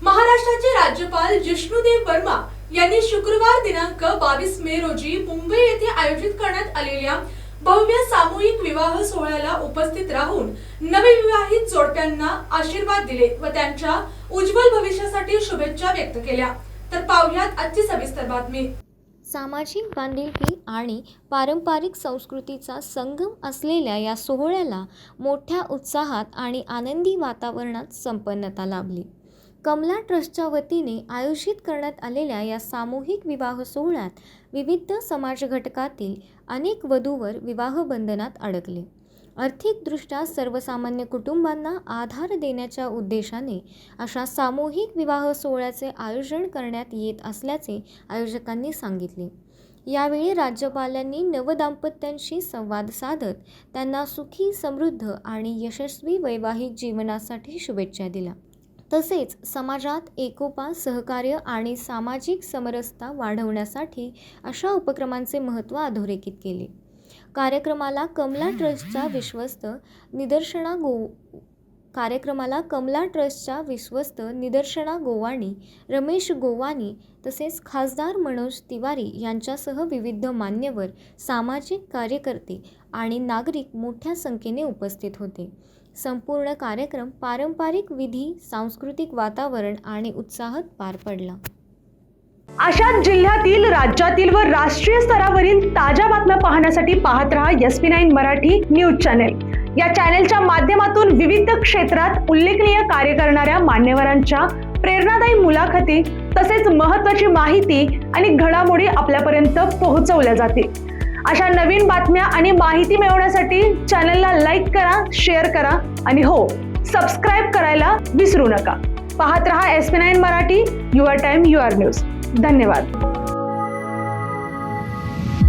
महाराष्ट्राचे राज्यपाल जिष्णुदेव वर्मा यांनी शुक्रवार दिनांक 22 मे रोजी मुंबई येथे आयोजित करण्यात आलेल्या भव्य सामूहिक विवाह सोहळ्याला उपस्थित राहून नवविवाहित जोडप्यांना आशीर्वाद दिले व त्यांच्या उज्ज्वल भविष्यासाठी शुभेच्छा व्यक्त केल्या। तर पाहुयात आजची सविस्तर बातमी। सामाजिक बांधिलकी आणि पारंपरिक संस्कृतीचा संगम असलेल्या या सोहळ्याला मोठ्या उत्साहात आणि आनंदी वातावरणात संपन्नता लाभली। कमला ट्रस्टच्या वतीने आयोजित करण्यात आलेल्या या सामूहिक विवाह सोहळ्यात विविध समाज घटकातील अनेक वधूवर विवाह बंधनात अडकले। आर्थिकदृष्ट्या सर्वसामान्य कुटुंबांना आधार देण्याच्या उद्देशाने अशा सामूहिक विवाह सोहळ्याचे आयोजन करण्यात येत असल्याचे आयोजकांनी सांगितले। यावेळी राज्यपालांनी नवदाम्पत्यांशी संवाद साधत त्यांना सुखी, समृद्ध आणि यशस्वी वैवाहिक जीवनासाठी शुभेच्छा दिल्या। तसेच समाजात एकोपा, सहकार्य आणि सामाजिक समरसता वाढवण्यासाठी अशा उपक्रमांचे महत्त्व अधोरेखित केले। कार्यक्रमाला कमला ट्रस्टच्या विश्वस्त निदर्शना गोवाणी, रमेश गोवानी तसेच खासदार मनोज तिवारी यांच्यासह विविध मान्यवर, सामाजिक कार्यकर्ते आणि नागरिक मोठ्या संख्येने उपस्थित होते। संपूर्ण कार्यक्रम पारंपरिक विधी, सांस्कृतिक वातावरण आणि उत्साहात पार पडला। अशाच जिल्ह्यातील, राज्यातील व राष्ट्रीय स्तरावरील ताज्या बातम्या पाहण्यासाठी पाहत रहा SP9 मराठी न्यूज चॅनेल। या चॅनेलच्या माध्यमातून विविध क्षेत्रात उल्लेखनीय कार्य करणाऱ्या मान्यवरांच्या प्रेरणादायी मुलाखती तसेच महत्त्वाची माहिती आणि घडामोडी आपल्यापर्यंत पोहोचवल्या जातील। अशा नवीन बातम्या आणि माहिती मिळवण्यासाठी चॅनलला लाईक करा, शेअर करा आणि हो, सबस्क्राईब करायला विसरू नका। पाहत रहा SP9 Marathi, your time your news. धन्यवाद।